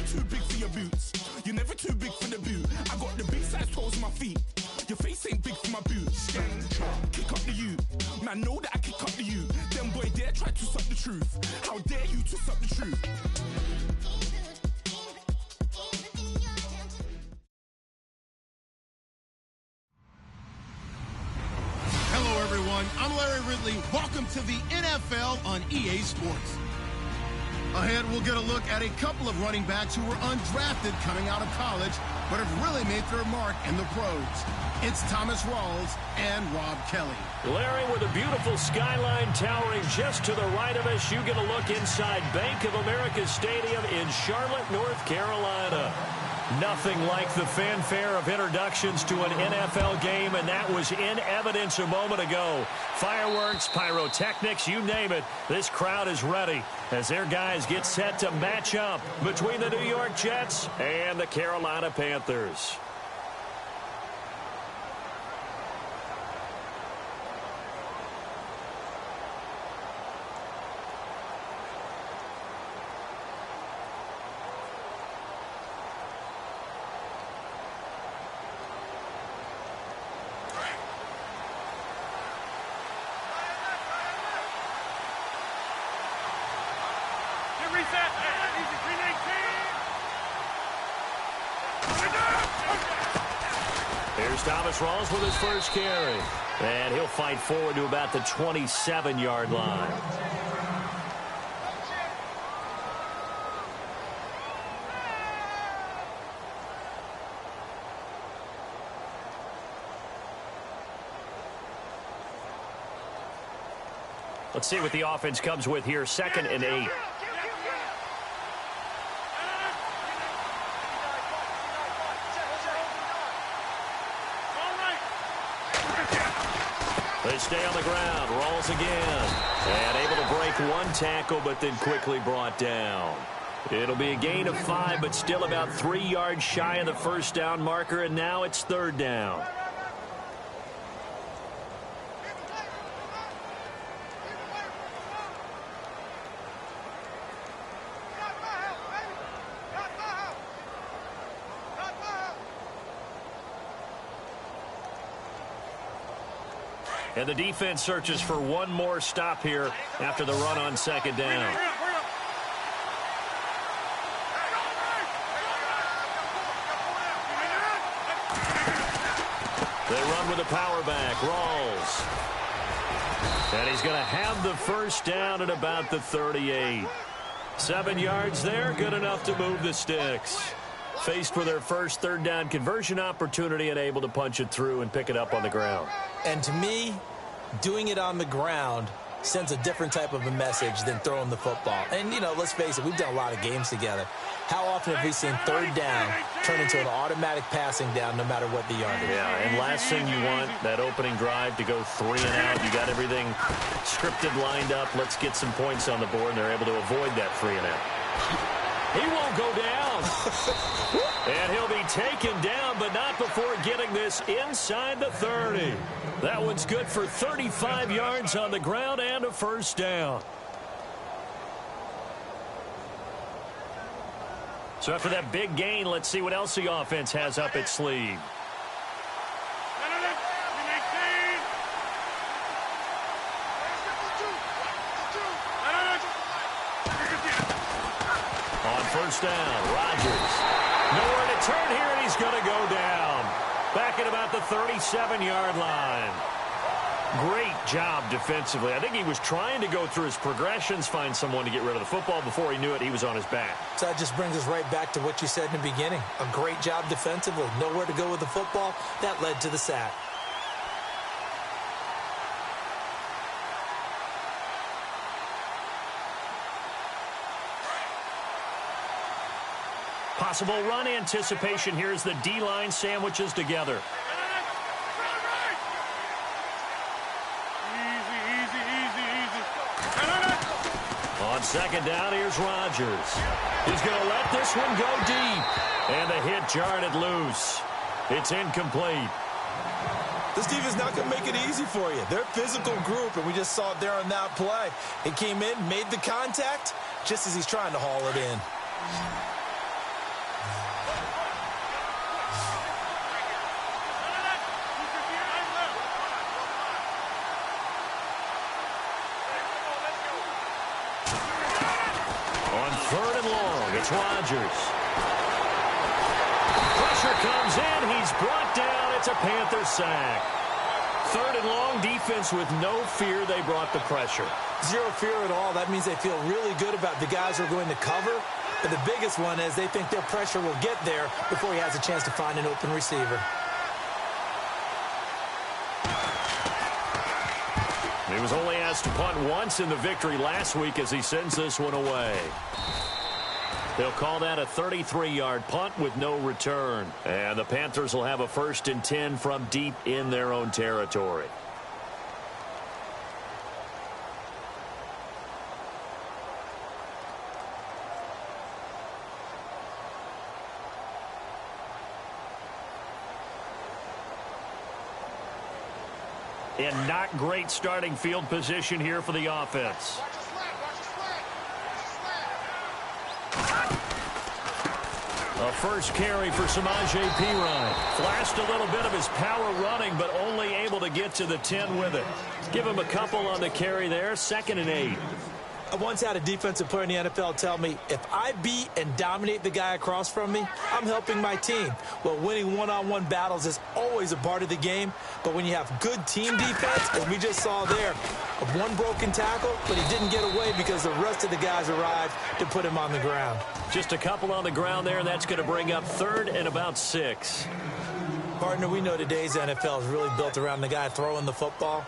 too big for your boots. You're never too big for the boot. I got the big size toes on my feet. Your face ain't big for my boots. Kick up the you. Man, know that I kick up the you. Them boy dare try to suck the truth. How dare you to suck the truth? Hello, everyone. I'm Larry Ridley. Welcome to the NFL on EA Sports. Ahead, we'll get a look at a couple of running backs who were undrafted coming out of college, but have really made their mark in the pros. It's Thomas Rawls and Rob Kelly. Larry, with a beautiful skyline towering just to the right of us, you get a look inside Bank of America Stadium in Charlotte, North Carolina. Nothing like the fanfare of introductions to an NFL game, and that was in evidence a moment ago. Fireworks, pyrotechnics, you name it. This crowd is ready as their guys get set to match up between the New York Jets and the Carolina Panthers. Here's Thomas Rawls with his first carry. And he'll fight forward to about the 27-yard line. Let's see what the offense comes with here. 2nd and 8. They stay on the ground. Rawls again. And able to break one tackle, but then quickly brought down. It'll be a gain of 5, but still about 3 yards shy of the first down marker, and now it's 3rd down. And the defense searches for one more stop here after the run on 2nd down. They run with a power back. Rawls. And he's going to have the first down at about the 38. 7 yards there, good enough to move the sticks. Faced with their first 3rd down conversion opportunity and able to punch it through and pick it up on the ground. And to me, doing it on the ground sends a different type of a message than throwing the football. And, you know, let's face it, we've done a lot of games together. How often have we seen 3rd down turn into an automatic passing down no matter what the yardage? Yeah, and last thing you want, that opening drive to go 3 and out. You got everything scripted, lined up. Let's get some points on the board, and they're able to avoid that 3 and out. He won't go down. And he'll be taken down, but not before getting this inside the 30. That one's good for 35 yards on the ground and a first down. So after that big gain, let's see what else the offense has up its sleeve. On first down, Rodgers. Nowhere to turn here, and he's going to go down. Back at about the 37-yard line. Great job defensively. I think he was trying to go through his progressions, find someone to get rid of the football. Before he knew it, he was on his back. So that just brings us right back to what you said in the beginning. A great job defensively. Nowhere to go with the football. That led to the sack. Possible run anticipation. Here's the D-line sandwiches together. On second down, here's Rodgers. He's going to let this one go deep. And the hit jarred it loose. It's incomplete. This defense is not going to make it easy for you. They're a physical group, and we just saw it there on that play. He came in, made the contact, just as he's trying to haul it in. On 3rd and long, it's Rodgers. Pressure comes in. He's brought down. It's a Panther sack. 3rd and long, defense with no fear. They brought the pressure. Zero fear at all. That means they feel really good about the guys who are going to cover. But the biggest one is they think their pressure will get there before he has a chance to find an open receiver. He was only asked to punt once in the victory last week as he sends this one away. They'll call that a 33-yard punt with no return. And the Panthers will have a 1st and 10 from deep in their own territory. And not great starting field position here for the offense. A first carry for Samaje Perine. Flashed a little bit of his power running, but only able to get to the 10 with it. Give him a couple on the carry there. 2nd and 8. I once had a defensive player in the NFL tell me, if I beat and dominate the guy across from me, I'm helping my team. Well, winning one-on-one battles is always a part of the game, but when you have good team defense, as we just saw there, one broken tackle, but he didn't get away because the rest of the guys arrived to put him on the ground. Just a couple on the ground there. That's going to bring up 3rd and about 6. Partner, we know today's NFL is really built around the guy throwing the football.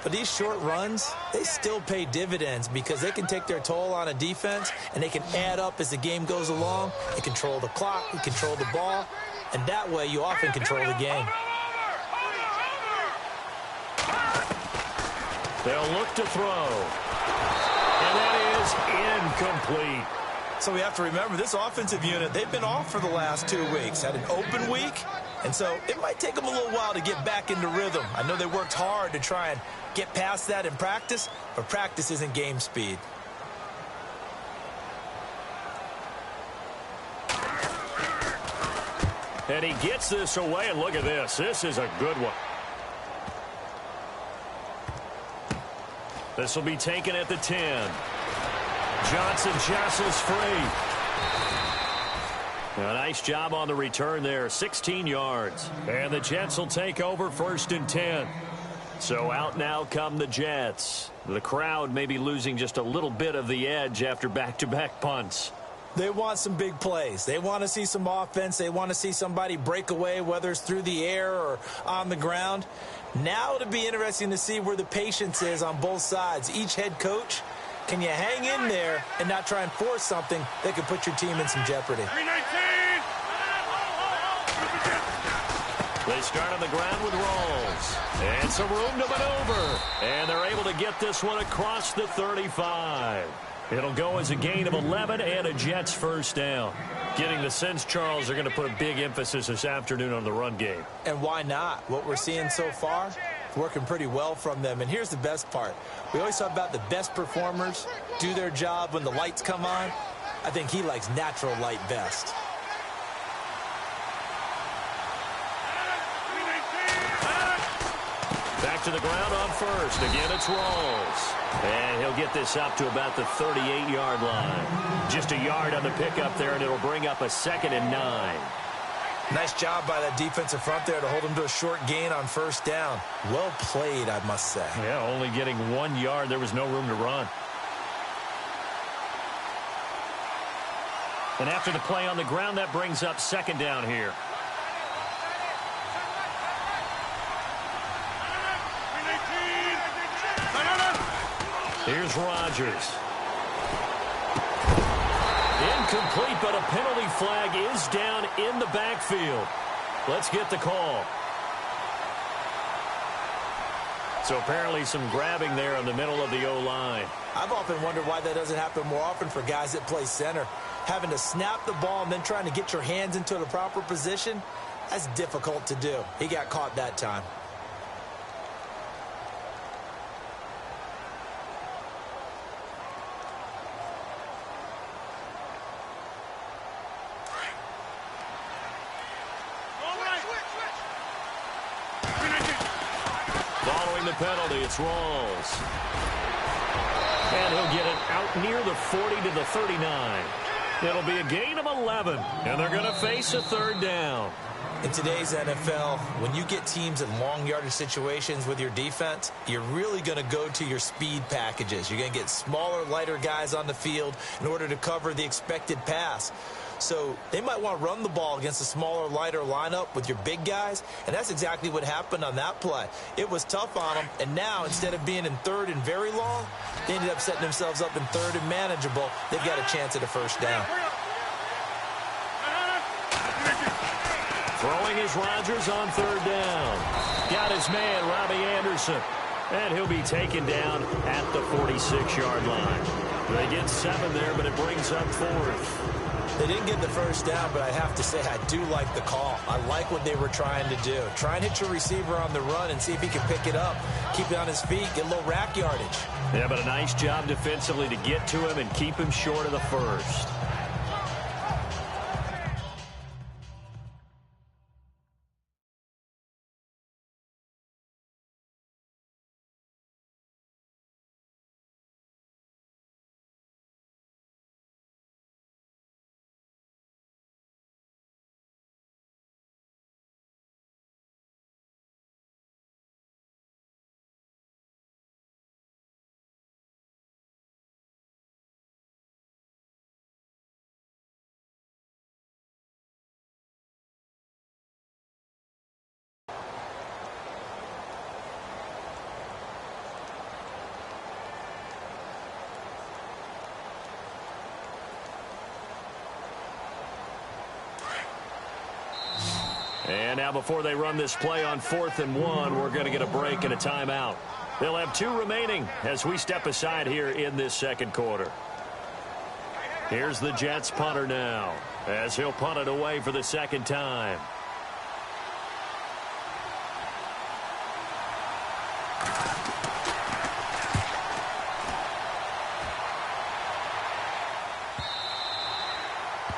But these short runs, they still pay dividends because they can take their toll on a defense and they can add up as the game goes along. They control the clock, they control the ball, and that way you often control the game. They'll look to throw. And that is incomplete. So we have to remember this offensive unit, they've been off for the last 2 weeks. Had an open week, and so it might take them a little while to get back into rhythm. I know they worked hard to try and get past that in practice, but practice isn't game speed. And he gets this away, and look at this. This is a good one. This will be taken at the 10. Johnson jostles free. A nice job on the return there. 16 yards. And the Jets will take over 1st and 10. So out now come the Jets. The crowd may be losing just a little bit of the edge after back-to-back punts. They want some big plays. They want to see some offense. They want to see somebody break away, whether it's through the air or on the ground. Now it'll be interesting to see where the patience is on both sides. Each head coach, can you hang in there and not try and force something that could put your team in some jeopardy? They start on the ground with Rawls. And some room to maneuver. And they're able to get this one across the 35. It'll go as a gain of 11 and a Jets 1st down. Getting the sense, Charles, they're going to put a big emphasis this afternoon on the run game. And why not? What we're seeing so far, working pretty well from them. And here's the best part. We always talk about the best performers do their job when the lights come on. I think he likes natural light best. Back to the ground on 1st. Again, it's Rawls. And he'll get this up to about the 38-yard line. Just a yard on the pickup there, and it'll bring up a 2nd and 9. Nice job by that defensive front there to hold him to a short gain on 1st down. Well played, I must say. Yeah, only getting 1 yard. There was no room to run. And after the play on the ground, that brings up 2nd down here. Here's Rodgers. Incomplete, but a penalty flag is down in the backfield. Let's get the call. So apparently some grabbing there in the middle of the O-line. I've often wondered why that doesn't happen more often for guys that play center. Having to snap the ball and then trying to get your hands into the proper position, that's difficult to do. He got caught that time. the penalty. It's Rawls. And he'll get it out near the 40 to the 39. It'll be a gain of 11, and they're going to face a third down. In today's NFL, when you get teams in long yardage situations with your defense, you're really going to go to your speed packages. You're going to get smaller, lighter guys on the field in order to cover the expected pass. So they might want to run the ball against a smaller, lighter lineup with your big guys, and that's exactly what happened on that play. It was tough on them, and now instead of being in third and very long, they ended up setting themselves up in third and manageable. They've got a chance at a first down. Throwing is Rodgers on third down. Got his man, Robbie Anderson. And he'll be taken down at the 46-yard line. They get 7 there, but it brings up 4th. They didn't get the first down, but I have to say I do like the call. I like what they were trying to do. Try and hit your receiver on the run and see if he can pick it up, keep it on his feet, get a little rack yardage. Yeah, but a nice job defensively to get to him and keep him short of the first. And now before they run this play on 4th and 1, we're going to get a break and a timeout. They'll have 2 remaining as we step aside here in this second quarter. Here's the Jets punter now as he'll punt it away for the second time.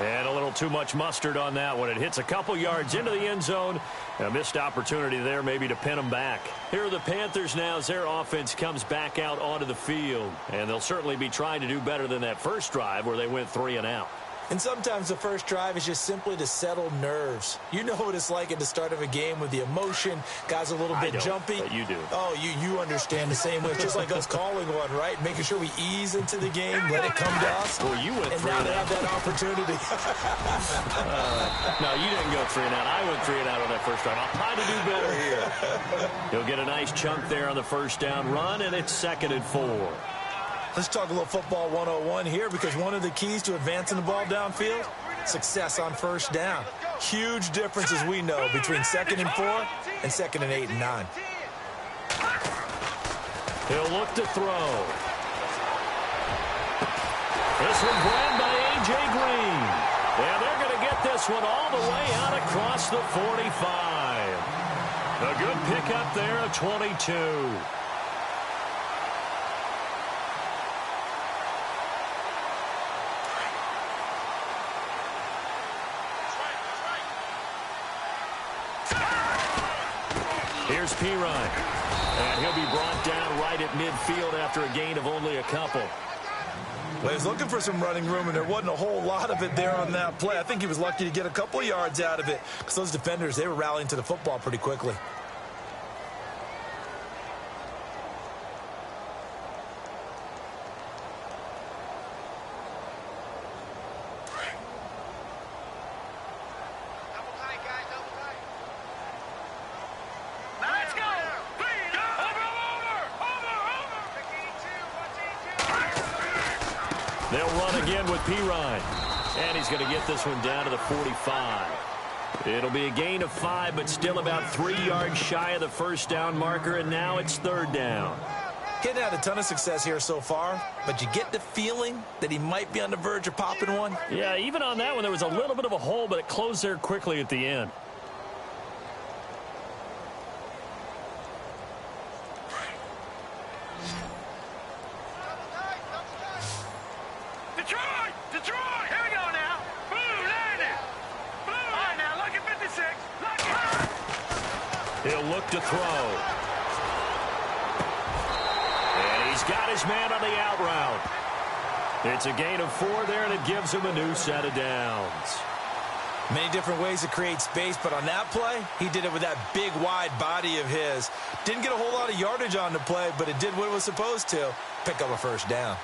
And a little too much mustard on that one. It hits a couple yards into the end zone. A missed opportunity there maybe to pin them back. Here are the Panthers now as their offense comes back out onto the field. And they'll certainly be trying to do better than that first drive where they went 3 and out. And sometimes the first drive is just simply to settle nerves. You know what it's like at the start of a game with the emotion. Guys are a little bit jumpy. But you do. Oh, you understand the same way. It's just like us calling one, right? Making sure we ease into the game, let it come to us. Well, you went 3 and out. And now they have that opportunity. No, you didn't go 3 and out. I went 3 and out on that first drive. I'll try to do better here. He'll get a nice chunk there on the first down run, and it's 2nd and 4. Let's talk a little football 101 here, because one of the keys to advancing the ball downfield, success on first down. Huge difference, as we know, between 2nd and 4 and 2nd and 8 and 9. He'll look to throw. This one grabbed by A.J. Green. And they're going to get this one all the way out across the 45. A good pickup there, a 22. Here's Pirine. And he'll be brought down right at midfield after a gain of only a couple. Well, he was looking for some running room, and there wasn't a whole lot of it there on that play. I think he was lucky to get a couple of yards out of it, because those defenders, they were rallying to the football pretty quickly. They'll run again with Pirine. And he's going to get this one down to the 45. It'll be a gain of 5, but still about 3 yards shy of the first down marker, and now it's 3rd down. He hadn't had a ton of success here so far, but you get the feeling that he might be on the verge of popping one. Yeah, even on that one, there was a little bit of a hole, but it closed there quickly at the end. He'll look to throw. He's got his man on the out route. It's a gain of 4 there, and it gives him a new set of downs. Many different ways to create space, but on that play, he did it with that big, wide body of his. Didn't get a whole lot of yardage on the play, but it did what it was supposed to. Pick up a first down.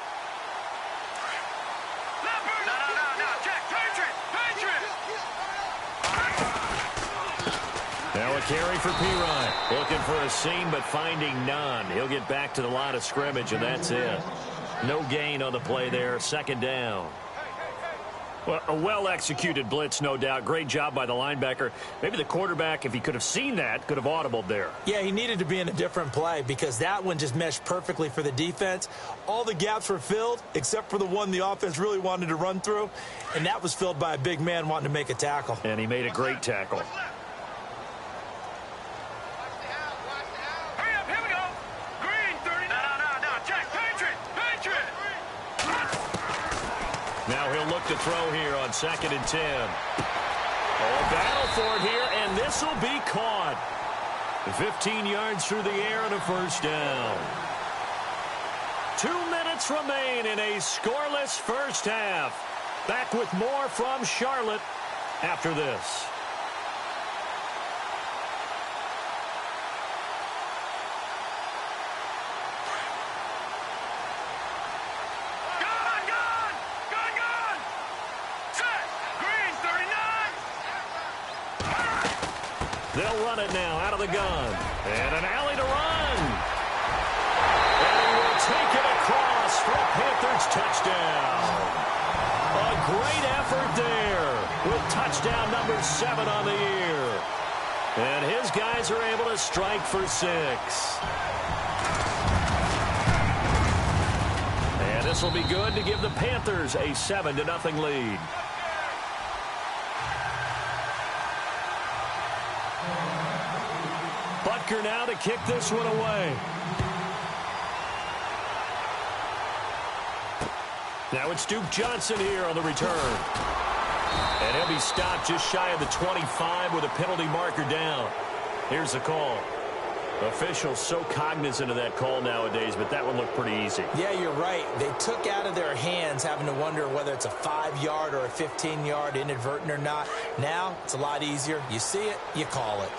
Now a carry for Pirine. Looking for a seam, but finding none. He'll get back to the line of scrimmage, and that's it. No gain on the play there. Second down. Well, a well-executed blitz, no doubt. Great job by the linebacker. Maybe the quarterback, if he could have seen that, could have audibled there. Yeah, he needed to be in a different play because that one just meshed perfectly for the defense. All the gaps were filled except for the one the offense really wanted to run through, and that was filled by a big man wanting to make a tackle. And he made a great tackle. Now he'll look to throw here on 2nd and 10. Oh, battle for it here, and this will be caught. 15 yards through the air and a first down. 2 minutes remain in a scoreless first half. Back with more from Charlotte after this. They'll run it now out of the gun. And an alley to run. And he will take it across for a Panthers touchdown. A great effort there with touchdown number 7 on the year. And his guys are able to strike for 6. And this will be good to give the Panthers a 7-0 lead. Butker now to kick this one away. Now it's Duke Johnson here on the return. And he'll be stopped just shy of the 25 with a penalty marker down. Here's the call. Officials so cognizant of that call nowadays, but that one looked pretty easy. Yeah, you're right. They took out of their hands having to wonder whether it's a 5-yard or a 15-yard inadvertent or not. Now it's a lot easier. You see it, you call it.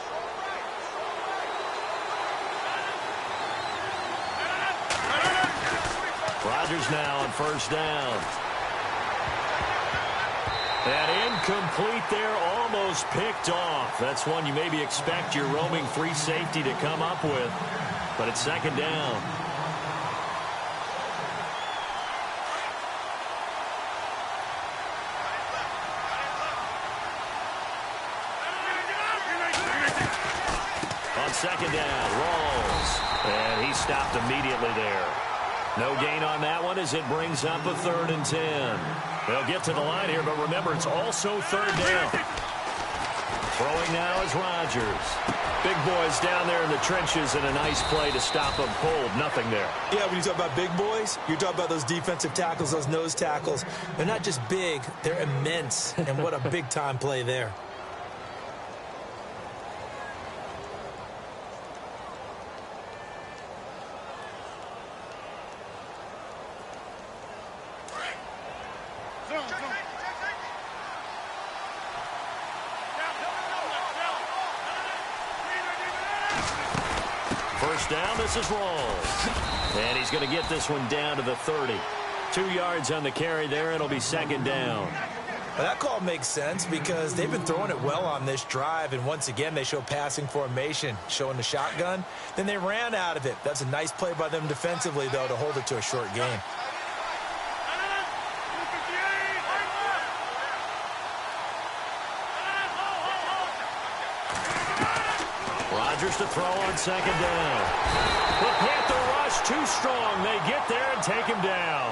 Rodgers now on first down. And incomplete there, almost picked off. That's one you maybe expect your roaming free safety to come up with. But it's second down. On second down, Rawls. And he stopped immediately there. No gain on that one as it brings up a 3rd and 10. They'll get to the line here, but remember, it's also 3rd down. Throwing now is Rodgers. Big boys down there in the trenches, and a nice play to stop them cold. Nothing there. Yeah, when you talk about big boys, you're talking about those defensive tackles, those nose tackles. They're not just big, they're immense, and what a big-time play there. First down, this is Rawls. And he's going to get this one down to the 30. 2 yards on the carry there. It'll be second down. Well, that call makes sense because they've been throwing it well on this drive, and once again they show passing formation, showing the shotgun. Then they ran out of it. That's a nice play by them defensively, though, to hold it to a short game. Rodgers to throw on second down. The Panther rush too strong. They get there and take him down.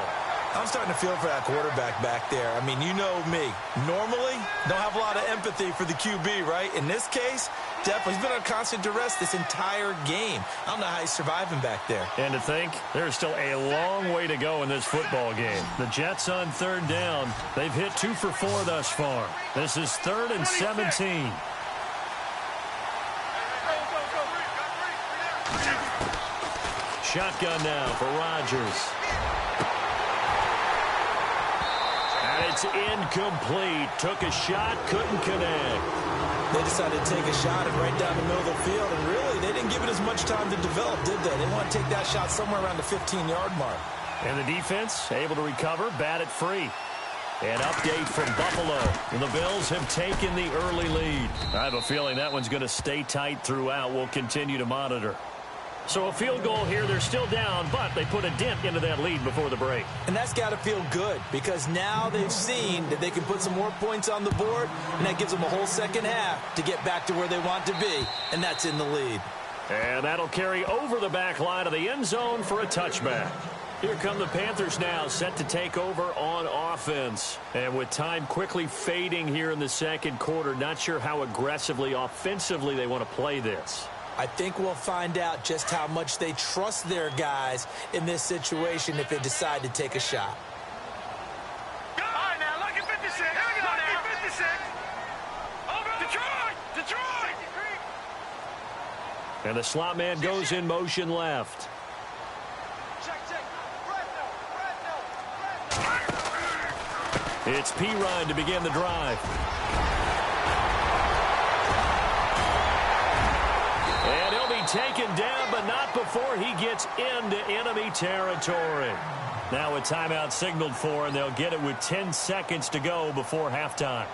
I'm starting to feel for that quarterback back there. I mean, you know me. Normally, don't have a lot of empathy for the QB, right? In this case, definitely. He's been on constant duress this entire game. I don't know how he's surviving back there. And to think, there's still a long way to go in this football game. The Jets on 3rd down. They've hit 2 for 4 thus far. This is 3rd and 17. shotgun now for Rodgers. And it's incomplete. Took a shot, couldn't connect. They decided to take a shot and right down the middle of the field, and really, they didn't give it as much time to develop, did they? They want to take that shot somewhere around the 15-yard mark. And the defense able to recover, bat it free. An update from Buffalo. And the Bills have taken the early lead. I have a feeling that one's going to stay tight throughout. We'll continue to monitor. So a field goal here, they're still down, but they put a dent into that lead before the break. And that's got to feel good because now they've seen that they can put some more points on the board, and that gives them a whole second half to get back to where they want to be, and that's in the lead. And that'll carry over the back line of the end zone for a touchback. Here come the Panthers now, set to take over on offense. And with time quickly fading here in the second quarter, not sure how aggressively, offensively they want to play this. I think we'll find out just how much they trust their guys in this situation if they decide to take a shot. All right, now, lucky 56. Here we go, lucky 56. Over. Detroit. And the slot man goes in motion left. Check. It's P-Ryan to begin the drive. And he'll be taken down, but not before he gets into enemy territory. Now a timeout signaled for, and they'll get it with 10 seconds to go before halftime.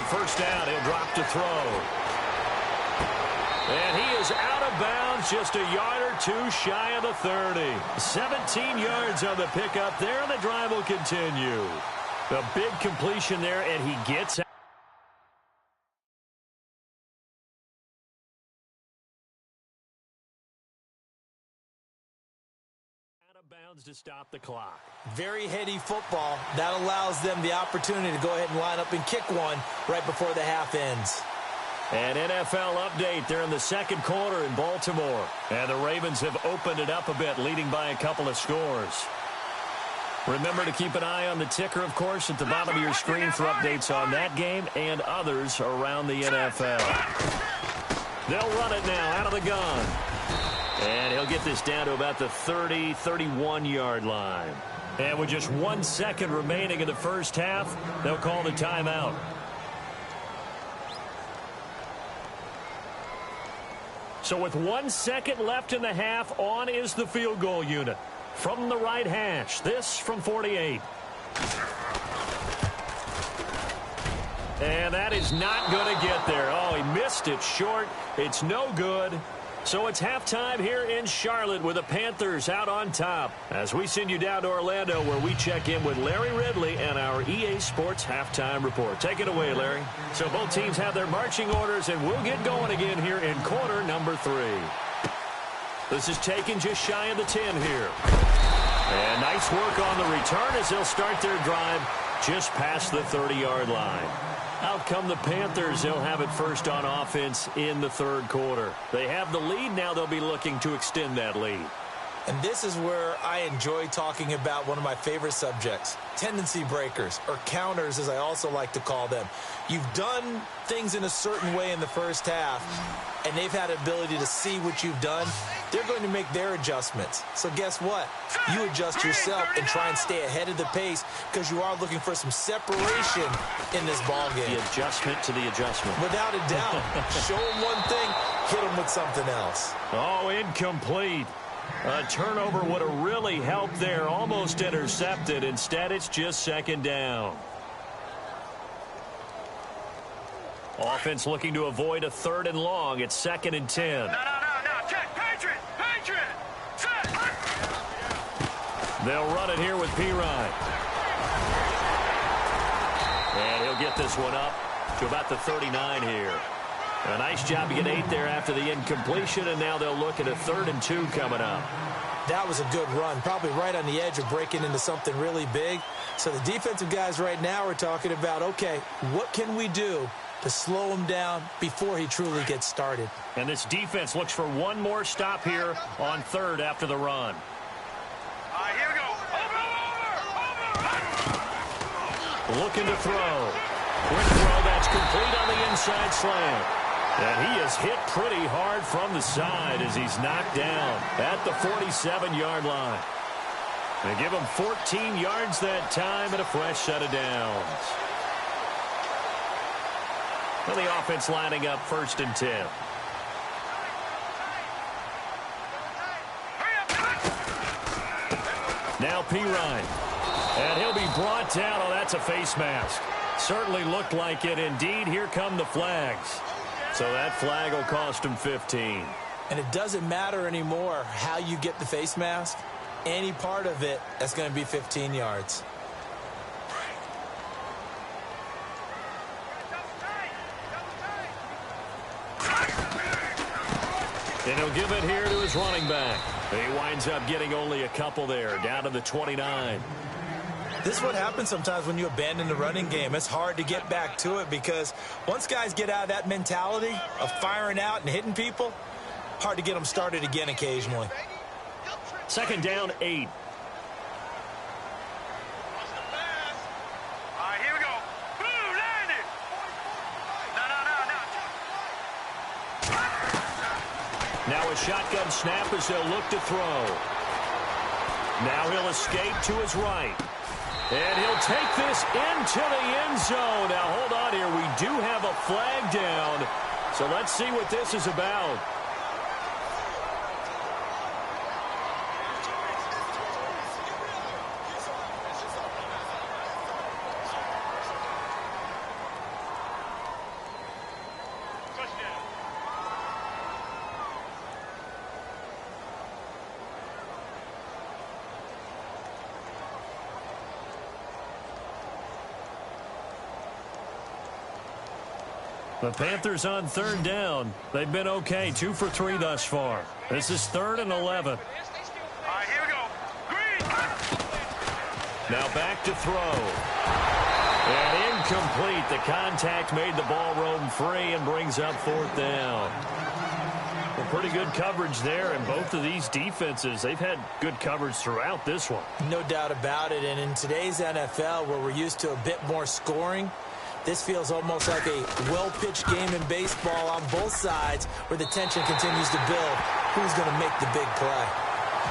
First down, he'll drop to throw. And he is out of bounds, just a yard or two shy of the 30. 17 yards on the pickup there, and the drive will continue. A big completion there, and he gets out. Bounds to stop the clock. Very heady football. That allows them the opportunity to go ahead and line up and kick one right before the half ends. An NFL update. They're in the second quarter in Baltimore. And the Ravens have opened it up a bit, leading by a couple of scores. Remember to keep an eye on the ticker, of course, at the bottom of your screen for updates on that game and others around the NFL. They'll run it now out of the gun. And he'll get this down to about the 30, 31-yard line. And with just 1 second remaining in the first half, they'll call the timeout. So with 1 second left in the half, on is the field goal unit. From the right hash, this from 48. And that is not going to get there. Oh, he missed it short. It's no good. So it's halftime here in Charlotte with the Panthers out on top. As we send you down to Orlando where we check in with Larry Ridley and our EA Sports Halftime Report. Take it away, Larry. So both teams have their marching orders, and we'll get going again here in quarter number 3. This is taken just shy of the 10 here. And nice work on the return as they'll start their drive just past the 30-yard line. Out come the Panthers. They'll have it first on offense in the third quarter. They have the lead. Now they'll be looking to extend that lead. And this is where I enjoy talking about one of my favorite subjects, tendency breakers, or counters as I also like to call them. You've done things in a certain way in the first half, and they've had the ability to see what you've done. They're going to make their adjustments. So guess what? You adjust yourself and try and stay ahead of the pace because you are looking for some separation in this ballgame. The adjustment to the adjustment. Without a doubt. Show them one thing, hit them with something else. Oh, incomplete. A turnover would have really helped there. Almost intercepted. Instead, it's just second down. Offense looking to avoid a 3rd and long. It's 2nd and 10. No. Check. Patriot. Set. They'll run it here with P-Ryan. And he'll get this one up to about the 39 here. A nice job to get 8 there after the incompletion, and now they'll look at a 3rd and 2 coming up. That was a good run, probably right on the edge of breaking into something really big. So the defensive guys right now are talking about, okay, what can we do to slow him down before he truly gets started? And this defense looks for one more stop here on 3rd after the run. All right, looking to throw. Quick throw that's complete on the inside slant. And he is hit pretty hard from the side as he's knocked down at the 47-yard line. They give him 14 yards that time and a fresh set of downs. And the offense lining up 1st and 10. Now Pirine. And he'll be brought down. Oh, that's a face mask. Certainly looked like it. Indeed, here come the flags. So that flag will cost him 15. And it doesn't matter anymore how you get the face mask. Any part of it, that's going to be 15 yards. And he'll give it here to his running back. He winds up getting only a couple there, down to the 29. This is what happens sometimes when you abandon the running game. It's hard to get back to it because once guys get out of that mentality of firing out and hitting people, hard to get them started again occasionally. 2nd down, 8. Here we go. Boom, landed. No. Now a shotgun snap as they'll look to throw. Now he'll escape to his right. And he'll take this into the end zone. Now, hold on here. We do have a flag down. So let's see what this is about. The Panthers on 3rd down. They've been okay, 2 for 3 thus far. This is 3rd and 11. Here we go. Green. Now back to throw. And incomplete. The contact made the ball roam free and brings up 4th down. Well, pretty good coverage there, and both of these defenses, they've had good coverage throughout this one. No doubt about it, and in today's NFL, where we're used to a bit more scoring, this feels almost like a well-pitched game in baseball on both sides where the tension continues to build. Who's going to make the big play?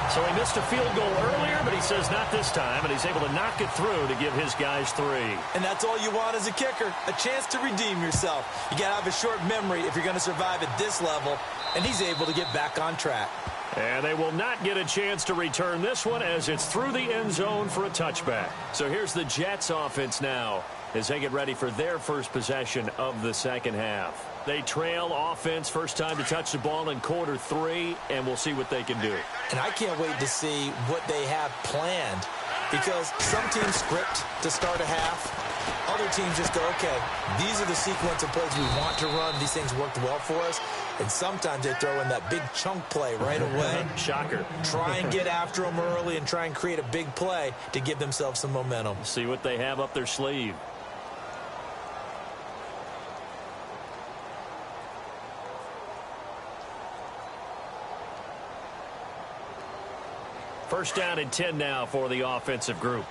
So he missed a field goal earlier, but he says not this time, and he's able to knock it through to give his guys 3. And that's all you want as a kicker, a chance to redeem yourself. You got to have a short memory if you're going to survive at this level, and he's able to get back on track. And they will not get a chance to return this one as it's through the end zone for a touchback. So here's the Jets offense now as they get ready for their first possession of the second half. They trail offense, first time to touch the ball in quarter 3, and we'll see what they can do. And I can't wait to see what they have planned, because some teams script to start a half. Other teams just go, okay, these are the sequence of plays we want to run. These things worked well for us. And sometimes they throw in that big chunk play right away. Shocker. Try and get after them early and try and create a big play to give themselves some momentum. See what they have up their sleeve. First down and 10 now for the offensive group.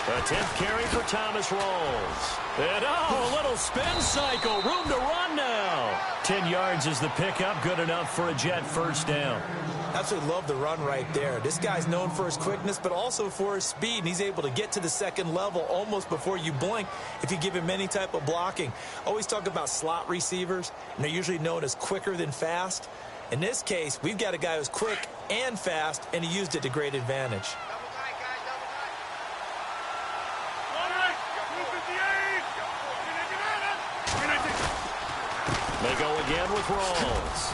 The 10th carry for Thomas Rawls. And a little spin cycle. Room to run now. 10 yards is the pickup. Good enough for a Jet first down. Absolutely love the run right there. This guy's known for his quickness, but also for his speed. And he's able to get to the second level almost before you blink if you give him any type of blocking. Always talk about slot receivers, and they're usually known as quicker than fast. In this case, we've got a guy who's quick and fast, and he used it to great advantage. They go again with Rawls.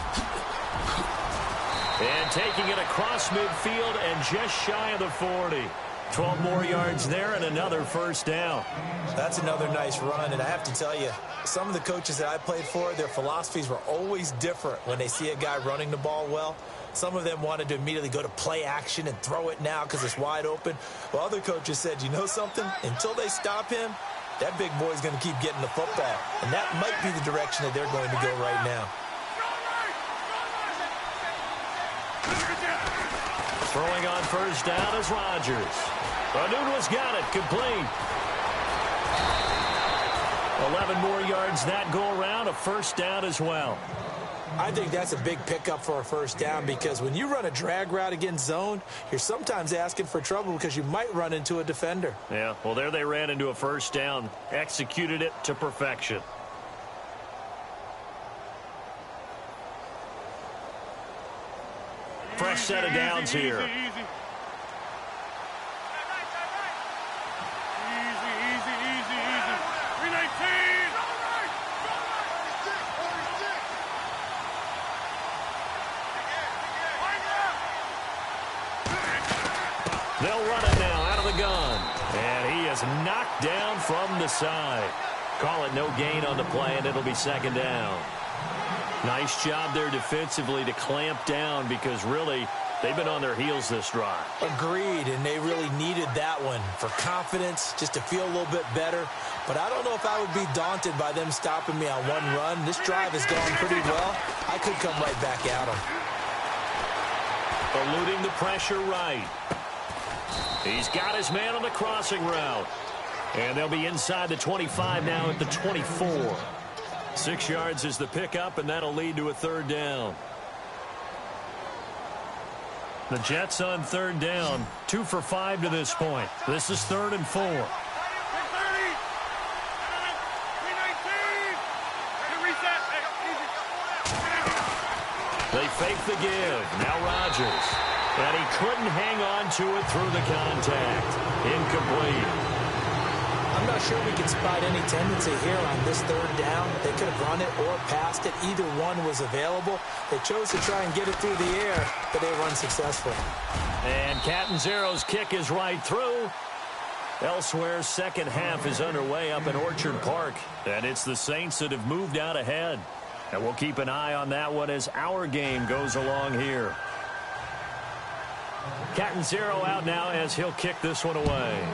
And taking it across midfield and just shy of the 40. 12 more yards there and another first down. That's another nice run, and I have to tell you, some of the coaches that I played for, their philosophies were always different when they see a guy running the ball well. Some of them wanted to immediately go to play action and throw it now because it's wide open. While other coaches said, you know something? Until they stop him, that big boy's going to keep getting the football. And that might be the direction that they're going to go right now. Throwing on first down is Rodgers. Anunwa's got it, complete. 11 more yards that go around, a first down as well. I think that's a big pickup for a first down because when you run a drag route against zone, you're sometimes asking for trouble because you might run into a defender. Yeah, well, there they ran into a first down, executed it to perfection. Fresh set of downs here. Easy. Easy. 319. They'll run it now out of the gun. And he is knocked down from the side. Call it no gain on the play, and it'll be second down. Nice job there defensively to clamp down because really they've been on their heels this drive. Agreed, and they really needed that one for confidence, just to feel a little bit better. But I don't know if I would be daunted by them stopping me on one run. This drive has gone pretty well. I could come right back at them. Eluding the pressure right. He's got his man on the crossing route. And they'll be inside the 25 now at the 24. 6 yards is the pickup, and that'll lead to a third down. The Jets on third down, 2 for 5 to this point. This is 3rd and 4. They fake the give. Now Rodgers. And he couldn't hang on to it through the contact. Incomplete. I'm not sure we can spot any tendency here on this third down. They could have run it or passed it. Either one was available. They chose to try and get it through the air, but they were unsuccessful. And Catanzaro's kick is right through. Elsewhere, second half is underway up in Orchard Park. And it's the Saints that have moved out ahead. And we'll keep an eye on that one as our game goes along here. Catanzaro out now as he'll kick this one away.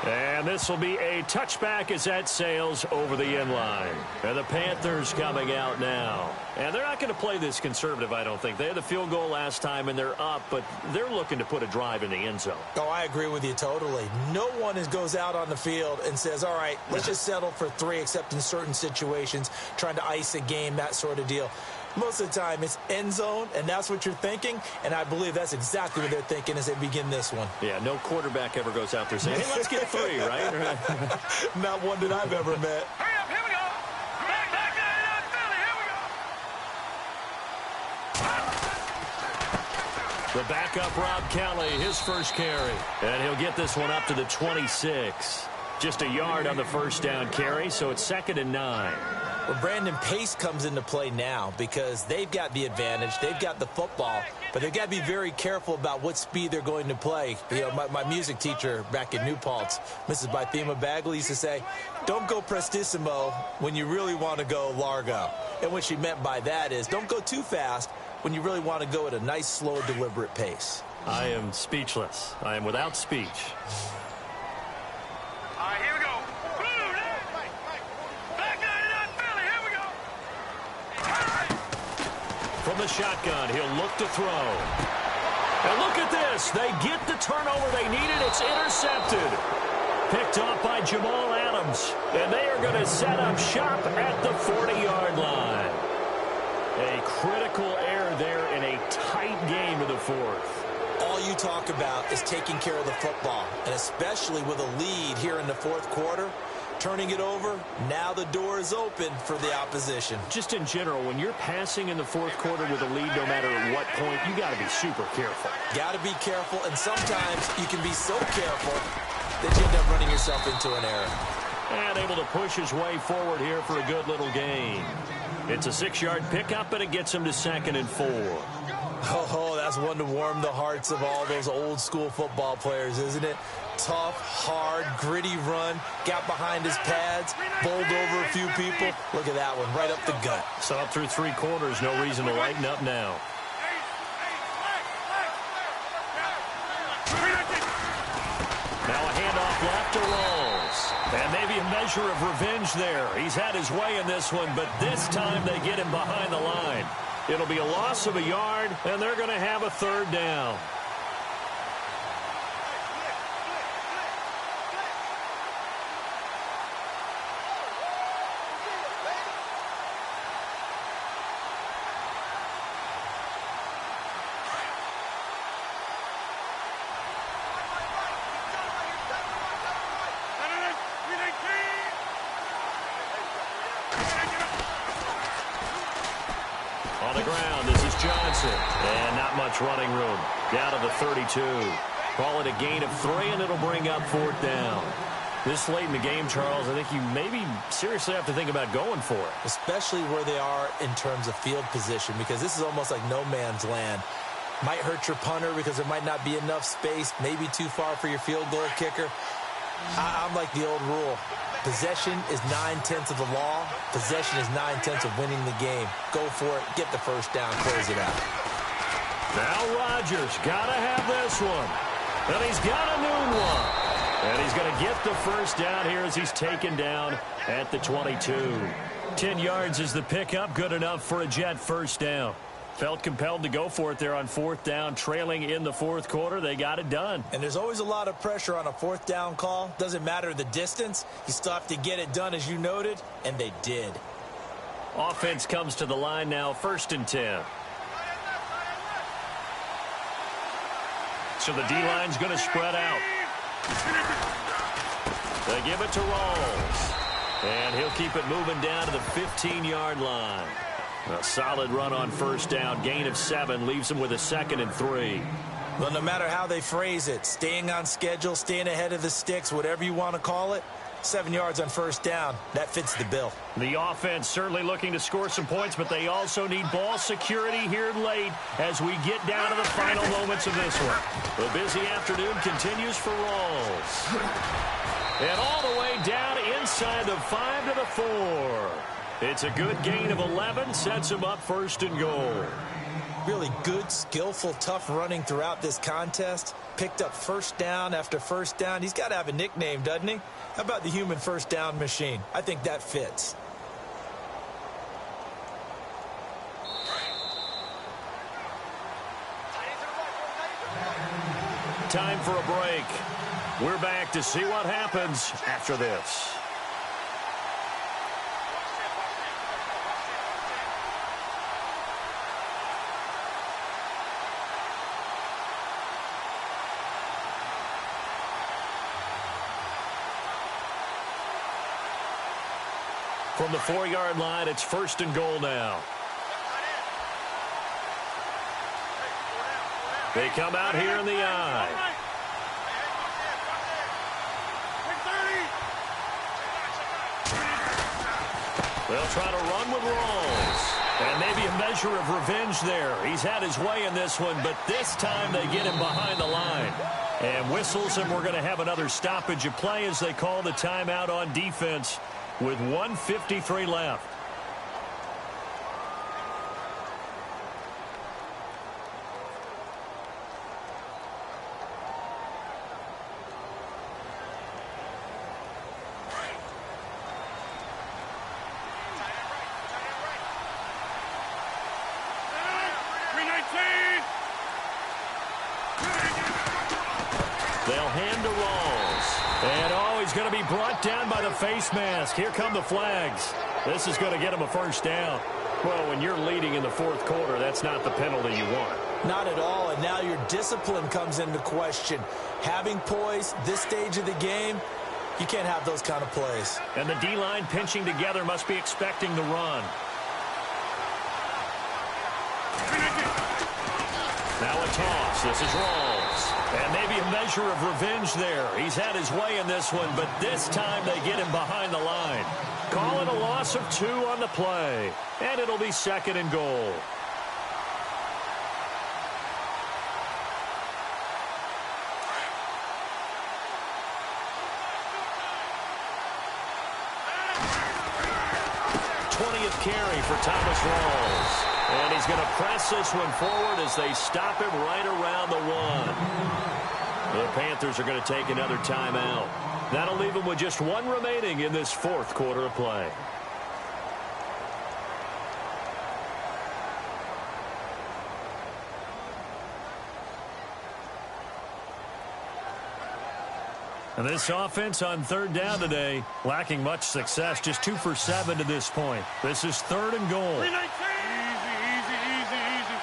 And this will be a touchback as that sails over the end line. And the Panthers coming out now. And they're not going to play this conservative, I don't think. They had the field goal last time, and they're up, but they're looking to put a drive in the end zone. Oh, I agree with you totally. No one goes out on the field and says, all right, let's just settle for 3, except in certain situations, trying to ice a game, that sort of deal. Most of the time, it's end zone, and that's what you're thinking, and I believe that's exactly what they're thinking as they begin this one. Yeah, no quarterback ever goes out there saying, hey, let's get 3, right? Not one that I've ever met. Hurry up, here we go. Back there, Philly, here we go. The backup, Rob Kelly, his first carry. And he'll get this one up to the 26. Just a yard on the first down carry, so it's 2nd and 9. Well, Brandon, pace comes into play now because they've got the advantage. They've got the football, but they've got to be very careful about what speed they're going to play. You know, my music teacher back in New Paltz, Mrs. Bythema Bagley, used to say, don't go prestissimo when you really want to go largo. And what she meant by that is don't go too fast when you really want to go at a nice, slow, deliberate pace. I am speechless. I am without speech. All right, here we go. From the shotgun, he'll look to throw. And look at this. They get the turnover they needed. It's intercepted. Picked off by Jamal Adams. And they are going to set up shop at the 40-yard line. A critical error there in a tight game of the fourth. All you talk about is taking care of the football, and especially with a lead here in the fourth quarter. Turning it over, now the door is open for the opposition. Just in general, when you're passing in the fourth quarter with a lead, no matter at what point, you got to be super careful. Got to be careful, and sometimes you can be so careful that you end up running yourself into an error. And able to push his way forward here for a good little gain. It's a 6-yard pickup, and it gets him to 2nd and 4. Oh, that's one to warm the hearts of all those old-school football players, isn't it? Tough, hard, gritty run, got behind his pads, bowled over a few people. Look at that one, right up the gut. So up through 3 quarters, no reason to lighten up now. Now a handoff left to Rolls. And maybe a measure of revenge there. He's had his way in this one, but this time they get him behind the line. It'll be a loss of a yard, and they're going to have a third down. On the ground, this is Johnson. And not much running room. Down to the 32. Call it a gain of 3, and it'll bring up 4th down. This late in the game, Charles, I think you maybe seriously have to think about going for it. Especially where they are in terms of field position, because this is almost like no man's land. Might hurt your punter because there might not be enough space, maybe too far for your field goal kicker. I'm like the old rule. Possession is 9/10 of the law. Possession is 9/10 of winning the game. Go for it. Get the first down. Close it out. Now Rodgers got to have this one. And he's got a noon one. And he's going to get the first down here as he's taken down at the 22. 10 yards is the pickup. Good enough for a Jet first down. Felt compelled to go for it there on 4th down, trailing in the 4th quarter. They got it done. And there's always a lot of pressure on a 4th down call. Doesn't matter the distance. You still have to get it done, as you noted, and they did. Offense comes to the line now, 1st and 10. So the D-line's going to spread out. They give it to Rawls. And he'll keep it moving down to the 15-yard line. A solid run on 1st down. Gain of 7 leaves him with a 2nd and 3. Well, no matter how they phrase it, staying on schedule, staying ahead of the sticks, whatever you want to call it, 7 yards on 1st down, that fits the bill. The offense certainly looking to score some points, but they also need ball security here late as we get down to the final moments of this one. The busy afternoon continues for Rawls. And all the way down inside the 5 to the 4. It's a good gain of 11, sets him up 1st and goal. Really good, skillful, tough running throughout this contest. Picked up 1st down after 1st down. He's got to have a nickname, doesn't he? How about the human 1st down machine? I think that fits. Time for a break. We're back to see what happens after this. From the 4-yard line, it's 1st and goal now. They come out here in the I. They'll try to run with Rawls. And maybe a measure of revenge there. He's had his way in this one, but this time they get him behind the line. And whistles, and we're going to have another stoppage of play as they call the timeout on defense with 1:53 left. They'll hand to Rawls. And, oh, he's going to be brought down by the face mask. Here come the flags. This is going to get him a 1st down. Well, when you're leading in the 4th quarter, that's not the penalty you want. Not at all, and now your discipline comes into question. Having poise this stage of the game, you can't have those kind of plays. And the D-line pinching together must be expecting the run. Now a toss. This is Rawls. And maybe a measure of revenge there. He's had his way in this one, but this time they get him behind the line. Call it a loss of 2 on the play. And it'll be 2nd and goal. Carry for Thomas Rawls. And he's going to press this one forward as they stop him right around the 1. The Panthers are going to take another timeout. That'll leave them with just 1 remaining in this 4th quarter of play. And this offense on third down today, lacking much success, just 2 for 7 to this point. This is 3rd and goal. Easy, easy, easy, easy.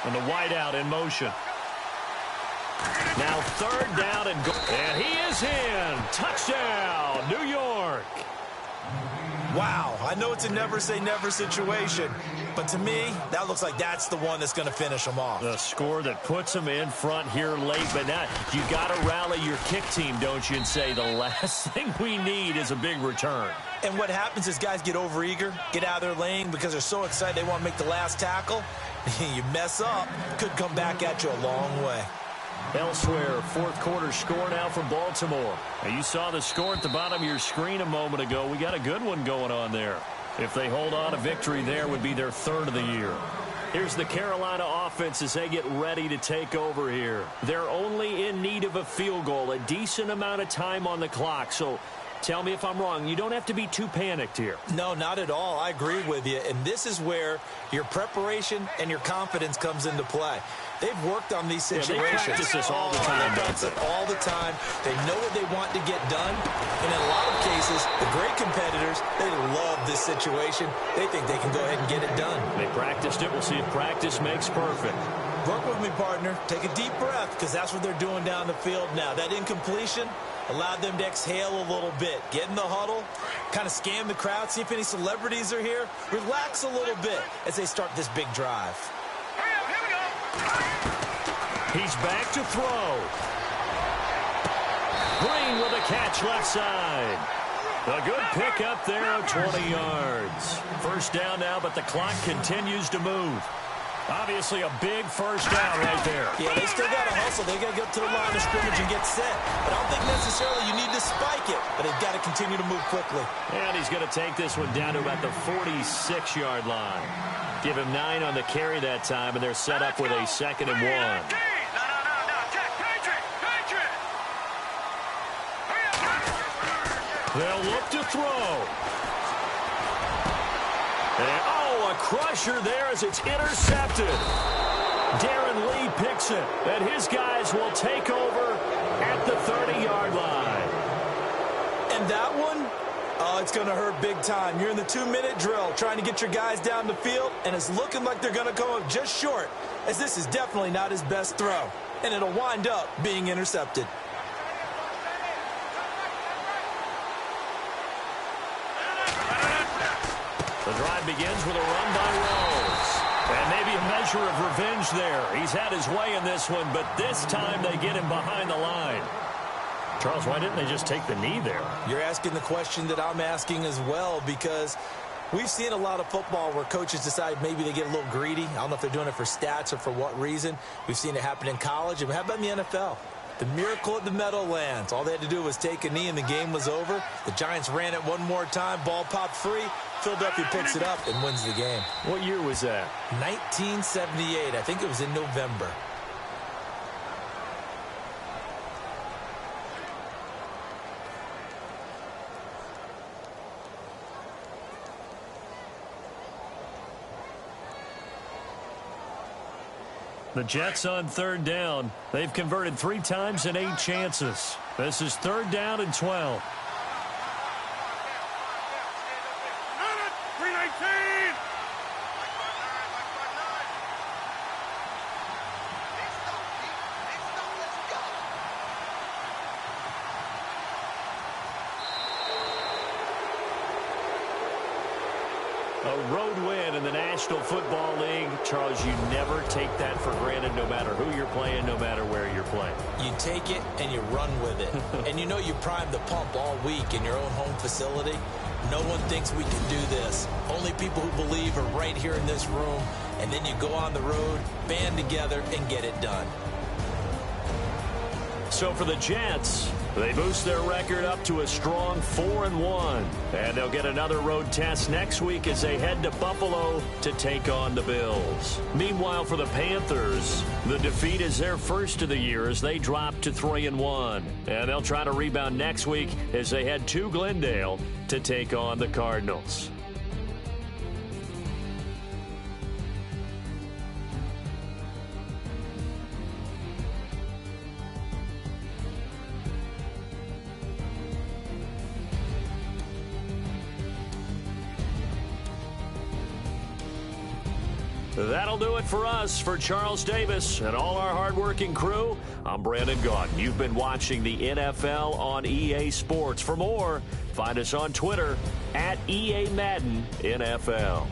And the wideout in motion. Now 3rd down and goal. And he is in. Touchdown, New York. Wow, I know it's a never-say-never situation, but to me, that looks like that's the one that's going to finish them off. The score that puts them in front here late, but now you got to rally your kick team, don't you, and say the last thing we need is a big return. And what happens is guys get overeager, get out of their lane because they're so excited they want to make the last tackle. You mess up, could come back at you a long way. Elsewhere, 4th quarter score now from Baltimore. Now, you saw the score at the bottom of your screen a moment ago. We got a good one going on there. If they hold on, a victory there would be their 3rd of the year. Here's the Carolina offense as they get ready to take over here. They're only in need of a field goal, a decent amount of time on the clock. So tell me if I'm wrong. You don't have to be too panicked here. No, not at all. I agree with you. And this is where your preparation and your confidence comes into play. They've worked on these situations. They practice this all the time. They practice it all the time. They know what they want to get done. And in a lot of cases, the great competitors, they love this situation. They think they can go ahead and get it done. They practiced it. We'll see if practice makes perfect. Work with me, partner. Take a deep breath because that's what they're doing down the field now. That incompletion allowed them to exhale a little bit. Get in the huddle, kind of scan the crowd, see if any celebrities are here. Relax a little bit as they start this big drive. Hurry up, here we go. He's back to throw. Green with a catch left side. A good pick up there of 20 yards. 1st down now, but the clock continues to move. Obviously a big 1st down right there. Yeah, they still got to hustle. They got to get to the line of scrimmage and get set. But I don't think necessarily you need to spike it, but they've got to continue to move quickly. And he's going to take this one down to about the 46-yard line. Give him 9 on the carry that time, and they're set up with a 2nd and 1. No. Check. Patriot. Hurry up. They'll look to throw. And, a crusher there as it's intercepted. Darren Lee picks it, and his guys will take over at the 30-yard line. And that one, it's going to hurt big time. You're in the 2-minute drill trying to get your guys down the field, and it's looking like they're going to come up just short, as this is definitely not his best throw. And it'll wind up being intercepted. The drive begins with a run by Rose. And maybe a measure of revenge there. He's had his way in this one, but this time they get him behind the line. Charles, why didn't they just take the knee there? You're asking the question that I'm asking as well, because we've seen a lot of football where coaches decide maybe they get a little greedy. I don't know if they're doing it for stats or for what reason. We've seen it happen in college. And how about in the NFL? The miracle at the Meadowlands. All they had to do was take a knee and the game was over. The Giants ran it one more time. Ball popped free. Philadelphia picks it up and wins the game. What year was that? 1978. I think it was in November. The Jets on 3rd down. They've converted 3 times in 8 chances. This is 3rd down and 12. 319. A road win in the National Football League. Charles, you never take that for granted no matter who you're playing, no matter where you're playing. You take it and you run with it. And you know you primed the pump all week in your own home facility. No one thinks we can do this. Only people who believe are right here in this room. And then you go on the road, band together, and get it done. So for the Jets, they boost their record up to a strong 4-1. And they'll get another road test next week as they head to Buffalo to take on the Bills. Meanwhile, for the Panthers, the defeat is their first of the year as they drop to 3-1. And they'll try to rebound next week as they head to Glendale to take on the Cardinals. That'll do it for us. For Charles Davis and all our hardworking crew, I'm Brandon Gaudin. You've been watching the NFL on EA Sports. For more, find us on Twitter at EA Madden NFL.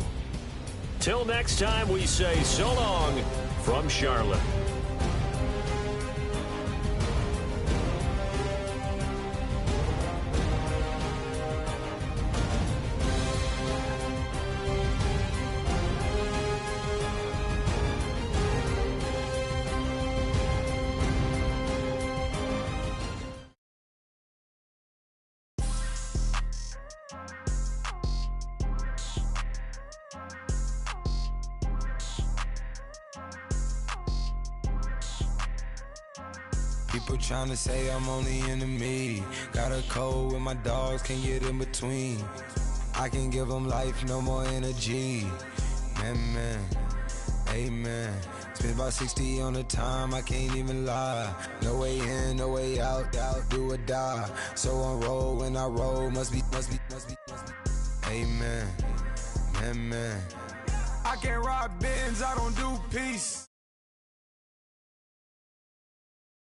Till next time, we say so long from Charlotte. People trying to say I'm only enemy. Got a code with my dogs, can't get in between. I can give them life, no more energy. Man, amen. Spent about 60 on the time, I can't even lie. No way in, no way out, do or die. So on roll, when I roll, must be. Amen, man. I can't rob Benz, I don't do peace.